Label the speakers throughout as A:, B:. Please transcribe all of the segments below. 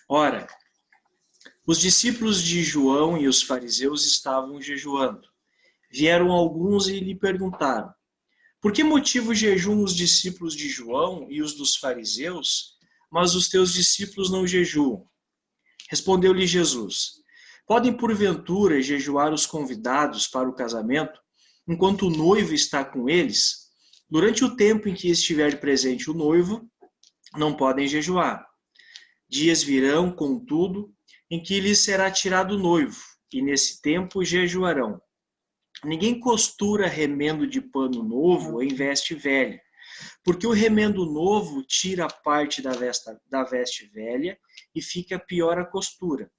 A: Ora, os discípulos de João e os fariseus estavam jejuando. Vieram alguns e lhe perguntaram: por que motivo jejum os discípulos de João e os dos fariseus, mas os teus discípulos não jejuam? Respondeu-lhe Jesus: podem porventura jejuar os convidados para o casamento, enquanto o noivo está com eles? Durante o tempo em que estiver presente o noivo, não podem jejuar. Dias virão, contudo, em que lhes será tirado o noivo, e nesse tempo jejuarão. Ninguém costura remendo de pano novo em veste velha, porque o remendo novo tira parte da veste velha e fica pior a costura.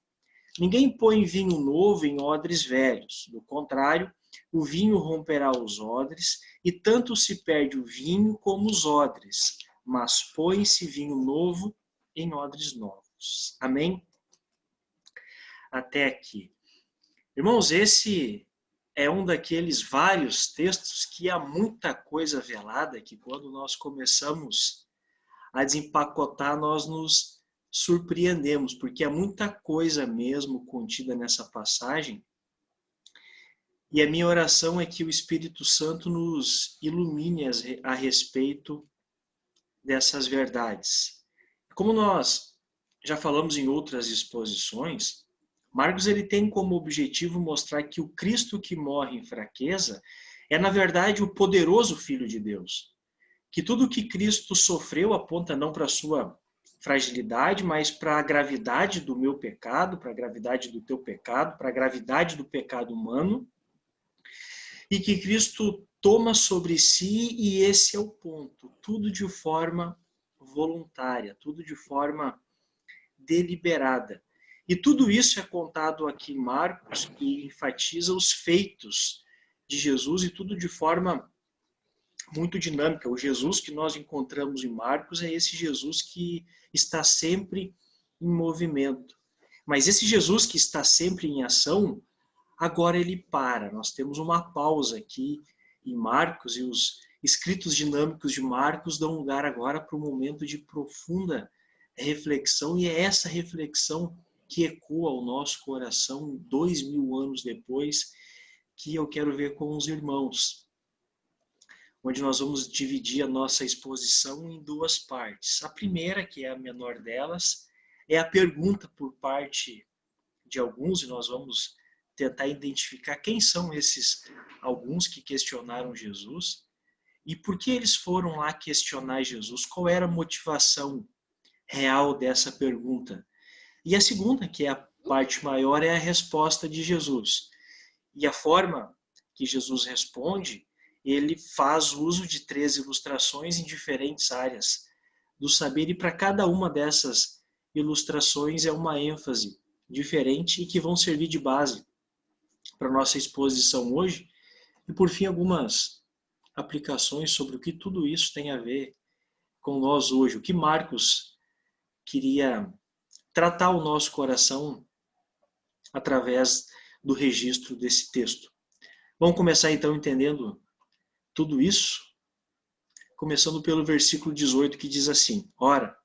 A: Ninguém põe vinho novo em odres velhos. Do contrário, o vinho romperá os odres, e tanto se perde o vinho como os odres. Mas põe-se vinho novo em odres novos. Amém? Até aqui. Irmãos, esse é um daqueles vários textos que há muita coisa velada, que quando nós começamos a desempacotar, nós nos surpreendemos, porque há muita coisa mesmo contida nessa passagem. E a minha oração é que o Espírito Santo nos ilumine a respeito dessas verdades. Como nós já falamos em outras exposições, Marcos ele tem como objetivo mostrar que o Cristo que morre em fraqueza é, na verdade, o poderoso Filho de Deus. Que tudo o que Cristo sofreu aponta não para a sua fragilidade, mas para a gravidade do meu pecado, para a gravidade do teu pecado, para a gravidade do pecado humano, e que Cristo toma sobre si, e esse é o ponto, tudo de forma voluntária, tudo de forma deliberada. E tudo isso é contado aqui em Marcos, que enfatiza os feitos de Jesus, e tudo de forma muito dinâmica. O Jesus que nós encontramos em Marcos é esse Jesus que está sempre em movimento. Mas esse Jesus que está sempre em ação, agora ele para. Nós temos uma pausa aqui em Marcos, e os escritos dinâmicos de Marcos dão lugar agora para um momento de profunda reflexão, e é essa reflexão que ecoa ao nosso coração 2000 anos depois, que eu quero ver com os irmãos, onde nós vamos dividir a nossa exposição em duas partes. A primeira, que é a menor delas, é a pergunta por parte de alguns, e nós vamos tentar identificar quem são esses alguns que questionaram Jesus e por que eles foram lá questionar Jesus, qual era a motivação real dessa pergunta. E a segunda, que é a parte maior, é a resposta de Jesus. E a forma que Jesus responde, ele faz uso de 3 ilustrações em diferentes áreas do saber, e para cada uma dessas ilustrações é uma ênfase diferente e que vão servir de base para a nossa exposição hoje. E por fim, algumas aplicações sobre o que tudo isso tem a ver com nós hoje, o que Marcos queria tratar o nosso coração através do registro desse texto. Vamos começar então entendendo tudo isso, começando pelo versículo 18, que diz assim: ora,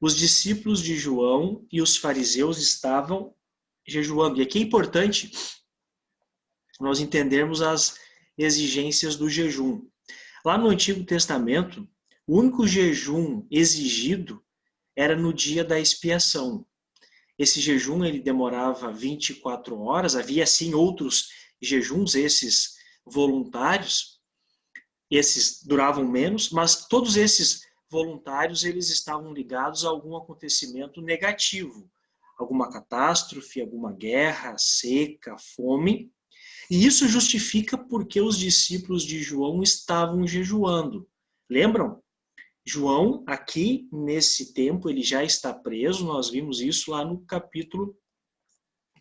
A: os discípulos de João e os fariseus estavam jejuando. E aqui é importante nós entendermos as exigências do jejum. Lá no Antigo Testamento, o único jejum exigido era no dia da expiação. Esse jejum ele demorava 24 horas, havia sim outros jejuns, esses voluntários, esses duravam menos, mas todos esses voluntários eles estavam ligados a algum acontecimento negativo, alguma catástrofe, alguma guerra, seca, fome, e isso justifica porque os discípulos de João estavam jejuando. Lembram? João, aqui nesse tempo, ele já está preso, nós vimos isso lá no capítulo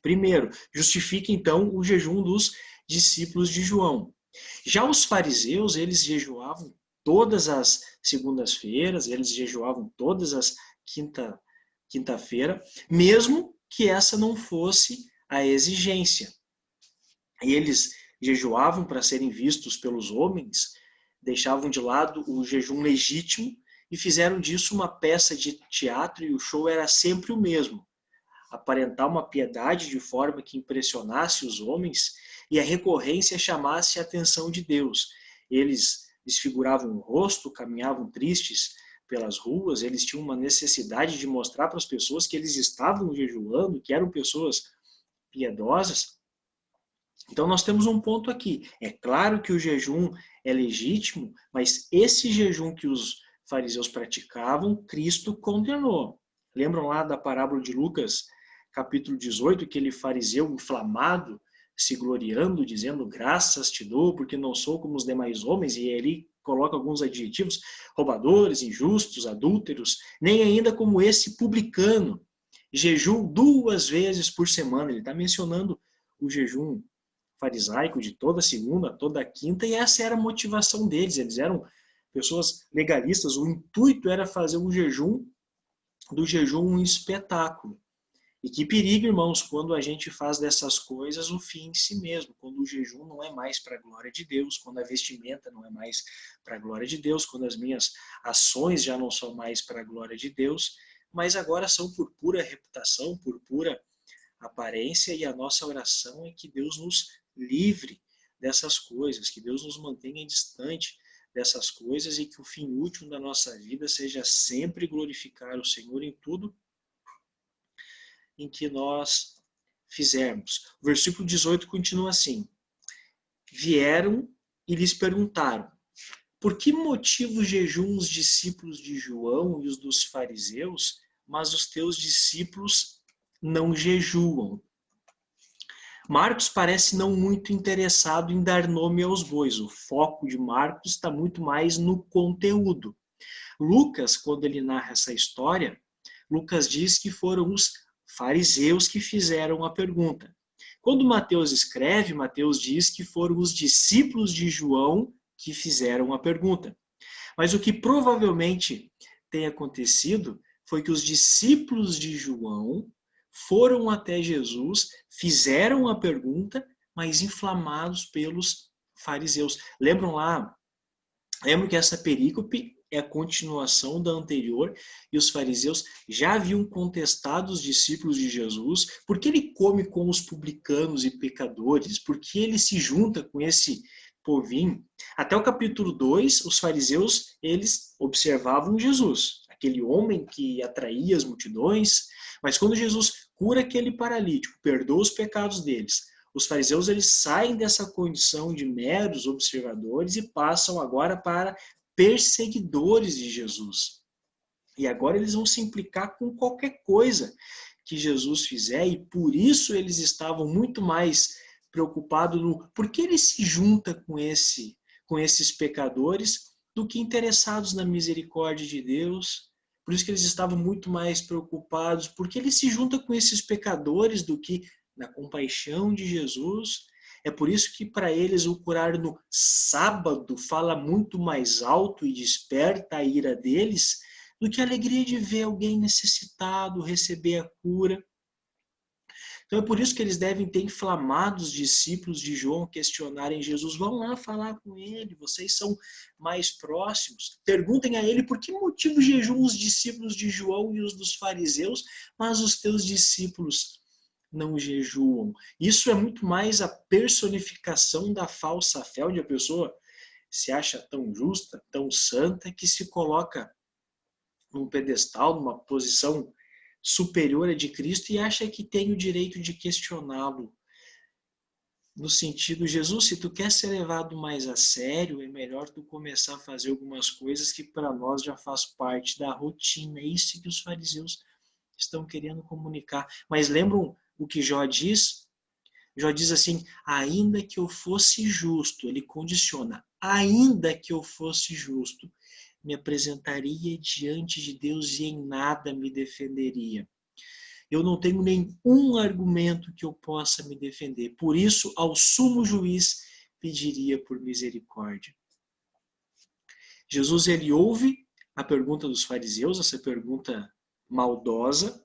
A: 1. Justifica então o jejum dos discípulos de João. Já os fariseus, eles jejuavam todas as segundas-feiras, eles jejuavam todas as quinta-feira, mesmo que essa não fosse a exigência. E eles jejuavam para serem vistos pelos homens, deixavam de lado o jejum legítimo e fizeram disso uma peça de teatro, e o show era sempre o mesmo: aparentar uma piedade de forma que impressionasse os homens e a recorrência chamasse a atenção de Deus. Eles desfiguravam o rosto, caminhavam tristes pelas ruas, eles tinham uma necessidade de mostrar para as pessoas que eles estavam jejuando, que eram pessoas piedosas. Então nós temos um ponto aqui. É claro que o jejum é legítimo, mas esse jejum que os fariseus praticavam, Cristo condenou. Lembram lá da parábola de Lucas, capítulo 18, aquele fariseu inflamado, se gloriando, dizendo: graças te dou, porque não sou como os demais homens, e ele coloca alguns adjetivos: roubadores, injustos, adúlteros, nem ainda como esse publicano. Jejum 2 vezes por semana. Ele está mencionando o jejum farisaico de toda segunda, toda quinta, e essa era a motivação deles. Eles eram pessoas legalistas. O intuito era fazer um jejum, do jejum um espetáculo. E que perigo, irmãos, quando a gente faz dessas coisas o fim em si mesmo, quando o jejum não é mais para a glória de Deus, quando a vestimenta não é mais para a glória de Deus, quando as minhas ações já não são mais para a glória de Deus, mas agora são por pura reputação, por pura aparência, e a nossa oração é que Deus nos livre dessas coisas, que Deus nos mantenha distante dessas coisas e que o fim último da nossa vida seja sempre glorificar o Senhor em tudo em que nós fizermos. O versículo 18 continua assim: vieram e lhes perguntaram: por que motivo jejuam os discípulos de João e os dos fariseus, mas os teus discípulos não jejuam? Marcos parece não muito interessado em dar nome aos bois. O foco de Marcos está muito mais no conteúdo. Lucas, quando ele narra essa história, Lucas diz que foram os fariseus que fizeram a pergunta. Quando Mateus escreve, Mateus diz que foram os discípulos de João que fizeram a pergunta. Mas o que provavelmente tem acontecido foi que os discípulos de João foram até Jesus, fizeram a pergunta, mas inflamados pelos fariseus. Lembram lá? Lembram que essa perícope é a continuação da anterior, e os fariseus já haviam contestado os discípulos de Jesus: por que ele come com os publicanos e pecadores? Por que ele se junta com esse povinho? Até o capítulo 2, os fariseus, eles observavam Jesus, aquele homem que atraía as multidões, mas quando Jesus cura aquele paralítico, perdoa os pecados deles, os fariseus, eles saem dessa condição de meros observadores e passam agora para perseguidores de Jesus. E agora eles vão se implicar com qualquer coisa que Jesus fizer, e por isso eles estavam muito mais preocupados no por que ele se junta com esses pecadores do que interessados na misericórdia de Deus. Por isso que eles estavam muito mais preocupados porque ele se junta com esses pecadores do que na compaixão de Jesus. É por isso que para eles o curar no sábado fala muito mais alto e desperta a ira deles do que a alegria de ver alguém necessitado receber a cura. Então é por isso que eles devem ter inflamado os discípulos de João, questionarem Jesus: vão lá falar com ele, vocês são mais próximos. Perguntem a ele por que motivo jejuam os discípulos de João e os dos fariseus, mas os teus discípulos não jejuam. Isso é muito mais a personificação da falsa fé, onde a pessoa se acha tão justa, tão santa, que se coloca num pedestal, numa posição superior à de Cristo, e acha que tem o direito de questioná-lo. No sentido: Jesus, se tu quer ser levado mais a sério, é melhor tu começar a fazer algumas coisas que para nós já faz parte da rotina. É isso que os fariseus estão querendo comunicar. Mas lembram o que Jó diz? Jó diz assim: ainda que eu fosse justo, ele condiciona, ainda que eu fosse justo, me apresentaria diante de Deus e em nada me defenderia. Eu não tenho nenhum argumento que eu possa me defender. Por isso, ao sumo juiz pediria por misericórdia. Jesus, ele ouve a pergunta dos fariseus, essa pergunta maldosa,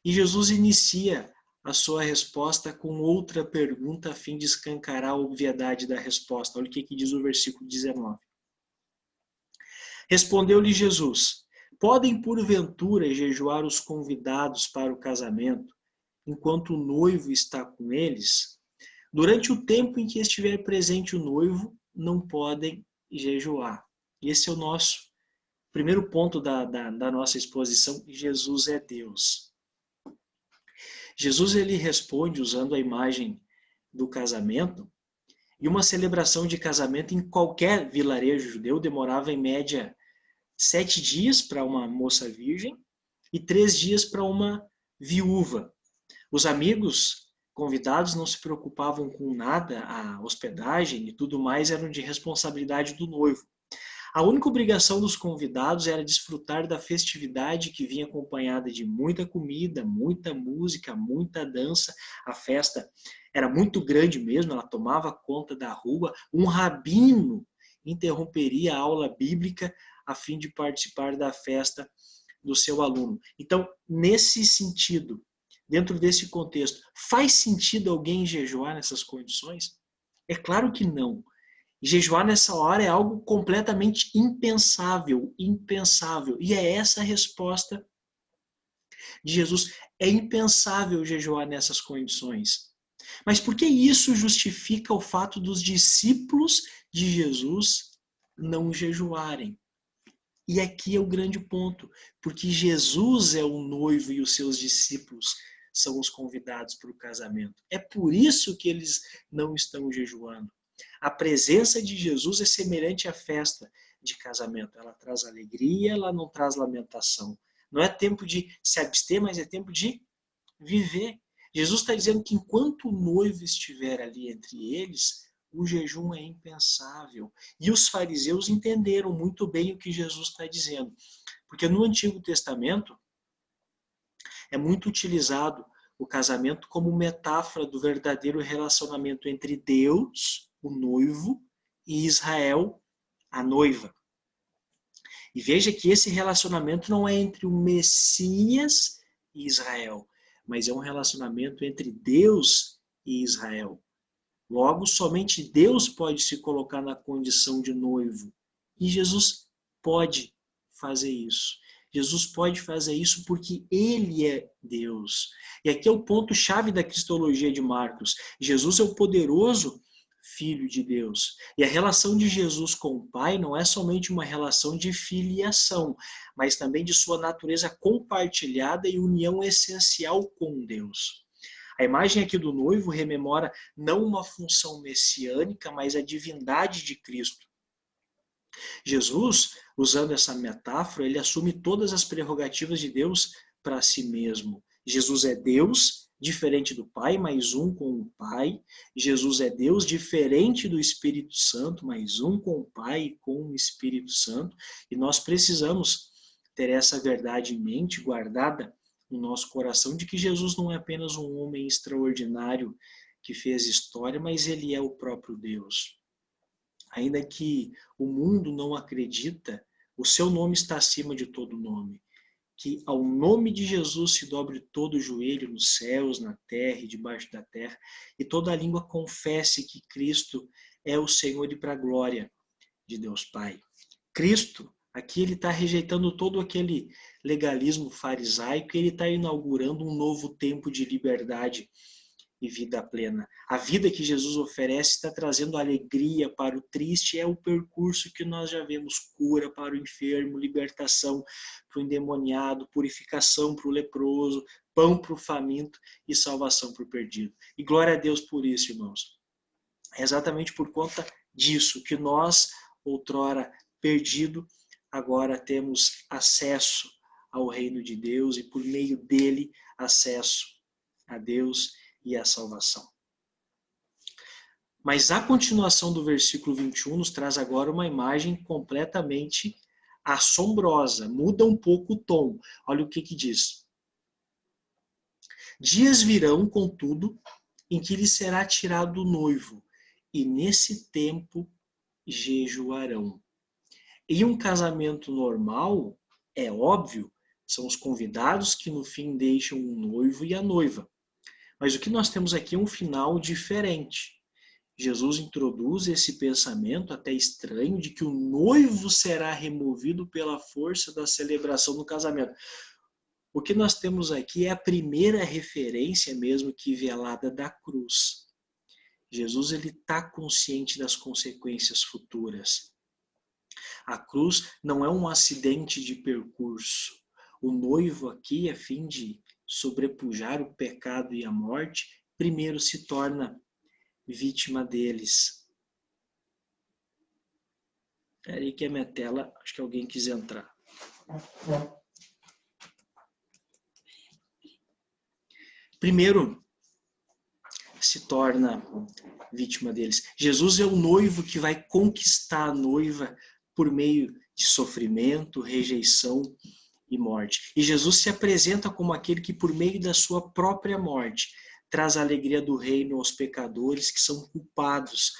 A: e Jesus inicia a sua resposta com outra pergunta a fim de escancarar a obviedade da resposta. Olha o que diz o versículo 19. Respondeu-lhe Jesus: podem porventura jejuar os convidados para o casamento, enquanto o noivo está com eles? Durante o tempo em que estiver presente o noivo, não podem jejuar. Esse é o nosso primeiro ponto da nossa exposição. Jesus é Deus. Jesus ele responde usando a imagem do casamento, e uma celebração de casamento em qualquer vilarejo judeu demorava em média 7 dias para uma moça virgem e 3 dias para uma viúva. Os amigos convidados não se preocupavam com nada, a hospedagem e tudo mais eram de responsabilidade do noivo. A única obrigação dos convidados era desfrutar da festividade que vinha acompanhada de muita comida, muita música, muita dança. A festa era muito grande mesmo, ela tomava conta da rua. Um rabino interromperia a aula bíblica a fim de participar da festa do seu aluno. Então, nesse sentido, dentro desse contexto, faz sentido alguém jejuar nessas condições? É claro que não. Jejuar nessa hora é algo completamente impensável, impensável. E é essa a resposta de Jesus. É impensável jejuar nessas condições. Mas por que isso justifica o fato dos discípulos de Jesus não jejuarem? E aqui é o grande ponto, porque Jesus é o noivo e os seus discípulos são os convidados para o casamento. É por isso que eles não estão jejuando. A presença de Jesus é semelhante à festa de casamento. Ela traz alegria, ela não traz lamentação. Não é tempo de se abster, mas é tempo de viver. Jesus está dizendo que enquanto o noivo estiver ali entre eles, o jejum é impensável. E os fariseus entenderam muito bem o que Jesus está dizendo. Porque no Antigo Testamento é muito utilizado o casamento como metáfora do verdadeiro relacionamento entre Deus, o noivo, e Israel, a noiva. E veja que esse relacionamento não é entre o Messias e Israel, mas é um relacionamento entre Deus e Israel. Logo, somente Deus pode se colocar na condição de noivo. E Jesus pode fazer isso. Jesus pode fazer isso porque Ele é Deus. E aqui é o ponto-chave da cristologia de Marcos. Jesus é o poderoso Filho de Deus. E a relação de Jesus com o Pai não é somente uma relação de filiação, mas também de sua natureza compartilhada e união essencial com Deus. A imagem aqui do noivo rememora não uma função messiânica, mas a divindade de Cristo. Jesus, usando essa metáfora, ele assume todas as prerrogativas de Deus para si mesmo. Jesus é Deus, diferente do Pai, mais um com o Pai. Jesus é Deus, diferente do Espírito Santo, mais um com o Pai e com o Espírito Santo. E nós precisamos ter essa verdade em mente, guardada no nosso coração, de que Jesus não é apenas um homem extraordinário que fez história, mas ele é o próprio Deus. Ainda que o mundo não acredita, o seu nome está acima de todo nome. Que ao nome de Jesus se dobre todo o joelho nos céus, na terra e debaixo da terra, e toda a língua confesse que Cristo é o Senhor e para a glória de Deus Pai. Cristo, aqui ele está rejeitando todo aquele legalismo farisaico e ele está inaugurando um novo tempo de liberdade e vida plena. A vida que Jesus oferece está trazendo alegria para o triste, é o percurso que nós já vemos: cura para o enfermo, libertação para o endemoniado, purificação para o leproso, pão para o faminto e salvação para o perdido. E glória a Deus por isso, irmãos. É exatamente por conta disso que nós, outrora perdido, agora temos acesso ao reino de Deus e por meio dele acesso a Deus e a salvação. Mas a continuação do versículo 21 nos traz agora uma imagem completamente assombrosa. Muda um pouco o tom. Olha o que diz. Dias virão, contudo, em que lhe será tirado o noivo, e nesse tempo jejuarão. Em um casamento normal, é óbvio, são os convidados que no fim deixam o noivo e a noiva. Mas o que nós temos aqui é um final diferente. Jesus introduz esse pensamento até estranho de que o noivo será removido pela força da celebração do casamento. O que nós temos aqui é a primeira referência mesmo que velada da cruz. Jesus ele está consciente das consequências futuras. A cruz não é um acidente de percurso. O noivo aqui, a fim de sobrepujar o pecado e a morte, primeiro se torna vítima deles. É aí que a minha tela, acho que alguém quis entrar. Primeiro se torna vítima deles. Jesus é o noivo que vai conquistar a noiva por meio de sofrimento, rejeição e morte. E Jesus se apresenta como aquele que, por meio da sua própria morte, traz a alegria do reino aos pecadores que são culpados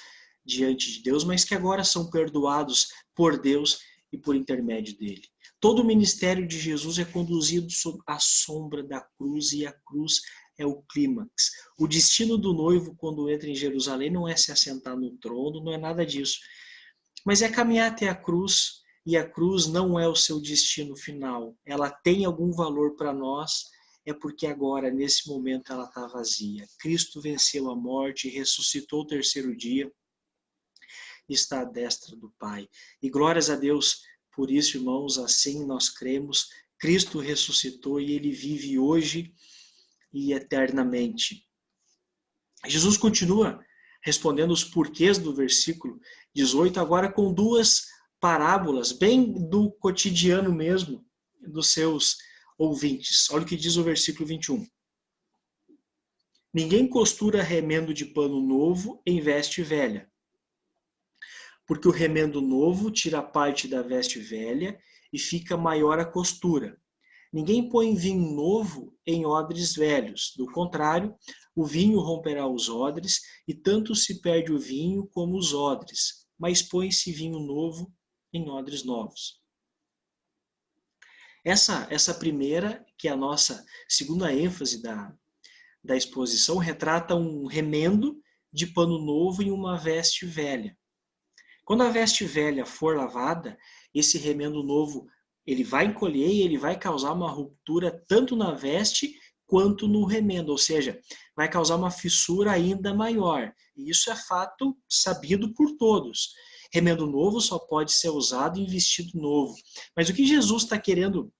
A: diante de Deus, mas que agora são perdoados por Deus e por intermédio dele. Todo o ministério de Jesus é conduzido sob a sombra da cruz, e a cruz é o clímax. O destino do noivo quando entra em Jerusalém não é se assentar no trono, não é nada disso. Mas é caminhar até a cruz, e a cruz não é o seu destino final. Ela tem algum valor para nós, é porque agora, nesse momento, ela está vazia. Cristo venceu a morte, ressuscitou o terceiro dia, e está à destra do Pai. E glórias a Deus por isso, irmãos, assim nós cremos. Cristo ressuscitou e Ele vive hoje e eternamente. Jesus continua respondendo os porquês do versículo 18, agora com duas parábolas, bem do cotidiano mesmo, dos seus ouvintes. Olha o que diz o versículo 21. Ninguém costura remendo de pano novo em veste velha, porque o remendo novo tira parte da veste velha e fica maior a costura. Ninguém põe vinho novo em odres velhos. Do contrário, o vinho romperá os odres, e tanto se perde o vinho como os odres. Mas põe-se vinho novo em odres novos. Essa primeira, que é a nossa segunda ênfase da exposição, retrata um remendo de pano novo em uma veste velha. Quando a veste velha for lavada, esse remendo novo ele vai encolher e ele vai causar uma ruptura tanto na veste quanto no remendo, ou seja, vai causar uma fissura ainda maior. E isso é fato sabido por todos. Remendo novo só pode ser usado em vestido novo. Mas o que Jesus está querendo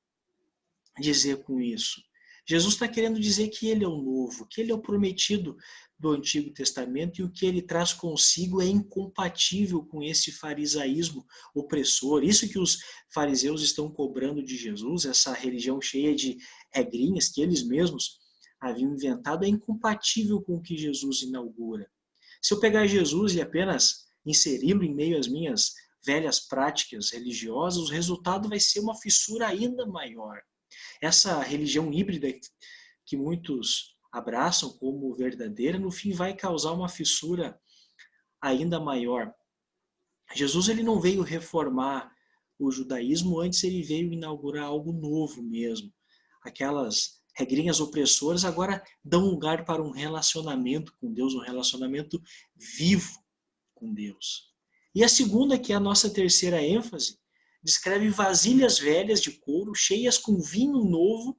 A: dizer com isso? Jesus está querendo dizer que ele é o novo, que ele é o prometido do Antigo Testamento, e o que ele traz consigo é incompatível com esse farisaísmo opressor. Isso que os fariseus estão cobrando de Jesus, essa religião cheia de regrinhas que eles mesmos haviam inventado, é incompatível com o que Jesus inaugura. Se eu pegar Jesus e apenas inseri-lo em meio às minhas velhas práticas religiosas, o resultado vai ser uma fissura ainda maior. Essa religião híbrida que muitos abraçam como verdadeira, no fim vai causar uma fissura ainda maior. Jesus ele não veio reformar o judaísmo, antes ele veio inaugurar algo novo mesmo. Aquelas regrinhas opressoras agora dão lugar para um relacionamento com Deus, um relacionamento vivo com Deus. E a segunda, que é a nossa terceira ênfase, descreve vasilhas velhas de couro, cheias com vinho novo,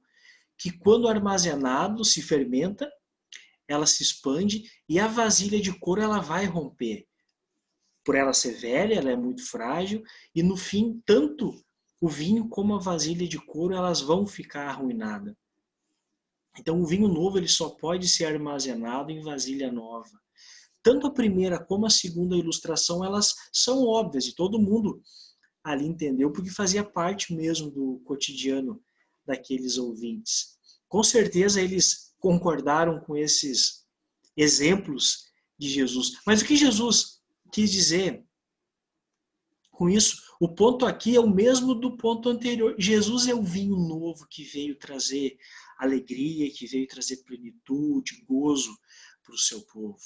A: que quando armazenado se fermenta, ela se expande e a vasilha de couro ela vai romper. Por ela ser velha, ela é muito frágil e no fim, tanto o vinho como a vasilha de couro elas vão ficar arruinadas. Então o vinho novo ele só pode ser armazenado em vasilha nova. Tanto a primeira como a segunda ilustração, elas são óbvias e todo mundo ali entendeu, porque fazia parte mesmo do cotidiano daqueles ouvintes. Com certeza eles concordaram com esses exemplos de Jesus. Mas o que Jesus quis dizer com isso? O ponto aqui é o mesmo do ponto anterior. Jesus é o vinho novo que veio trazer alegria, que veio trazer plenitude, gozo para o seu povo.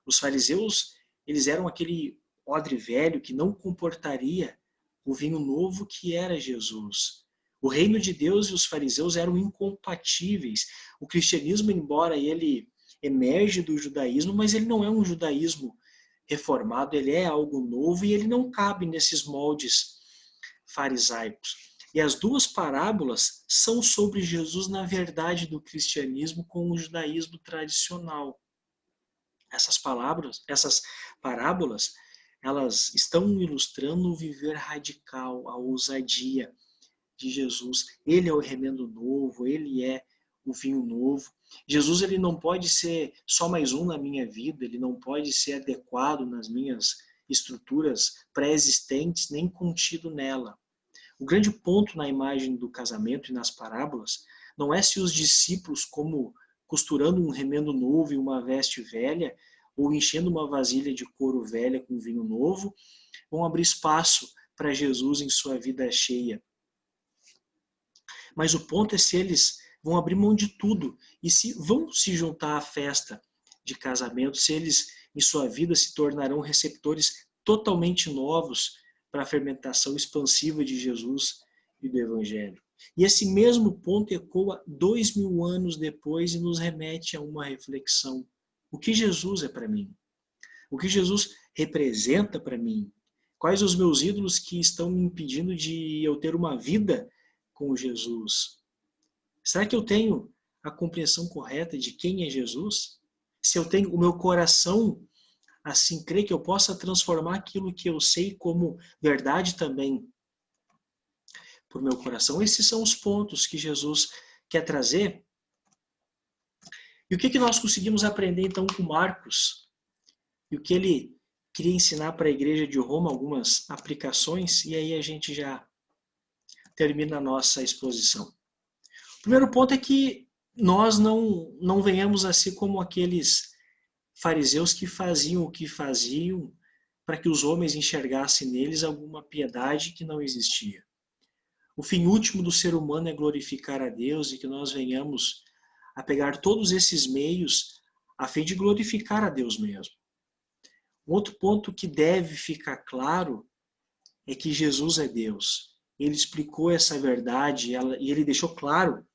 A: Os fariseus, eles eram aquele odre velho que não comportaria o vinho novo que era Jesus. O reino de Deus e os fariseus eram incompatíveis. O cristianismo, embora ele emerge do judaísmo, mas ele não é um judaísmo reformado, ele é algo novo e ele não cabe nesses moldes farisaicos. E as duas parábolas são sobre Jesus na verdade do cristianismo com o judaísmo tradicional. Essas parábolas, elas estão ilustrando o viver radical, a ousadia de Jesus. Ele é o remendo novo, ele é o vinho novo. Jesus, ele não pode ser só mais um na minha vida, ele não pode ser adequado nas minhas estruturas pré-existentes, nem contido nela. O grande ponto na imagem do casamento e nas parábolas não é se os discípulos, como costurando um remendo novo e uma veste velha, ou enchendo uma vasilha de couro velha com vinho novo, vão abrir espaço para Jesus em sua vida cheia. Mas o ponto é se eles vão abrir mão de tudo e se vão se juntar à festa de casamento, se eles em sua vida se tornarão receptores totalmente novos para a fermentação expansiva de Jesus e do Evangelho. E esse mesmo ponto ecoa 2000 anos depois e nos remete a uma reflexão. O que Jesus é para mim? O que Jesus representa para mim? Quais os meus ídolos que estão me impedindo de eu ter uma vida com Jesus? Será que eu tenho a compreensão correta de quem é Jesus? Se eu tenho o meu coração assim crê que eu possa transformar aquilo que eu sei como verdade também por meu coração? Esses são os pontos que Jesus quer trazer. E o que nós conseguimos aprender então com Marcos? E o que ele queria ensinar para a igreja de Roma, algumas aplicações, e aí a gente já termina a nossa exposição. O primeiro ponto é que nós não venhamos a ser como aqueles fariseus que faziam o que faziam para que os homens enxergassem neles alguma piedade que não existia. O fim último do ser humano é glorificar a Deus e que nós venhamos a pegar todos esses meios a fim de glorificar a Deus mesmo. Um outro ponto que deve ficar claro é que Jesus é Deus. Ele explicou essa verdade e ele deixou claro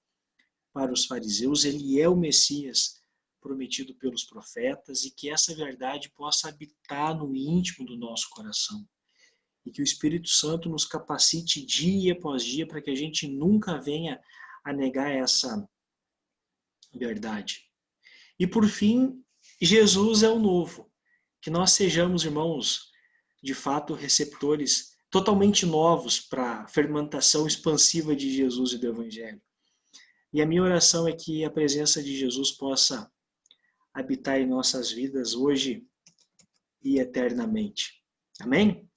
A: para os fariseus, ele é o Messias prometido pelos profetas e que essa verdade possa habitar no íntimo do nosso coração. E que o Espírito Santo nos capacite dia após dia para que a gente nunca venha a negar essa verdade. E por fim, Jesus é o novo. Que nós sejamos, irmãos, de fato receptores totalmente novos para a fermentação expansiva de Jesus e do Evangelho. E a minha oração é que a presença de Jesus possa habitar em nossas vidas hoje e eternamente. Amém?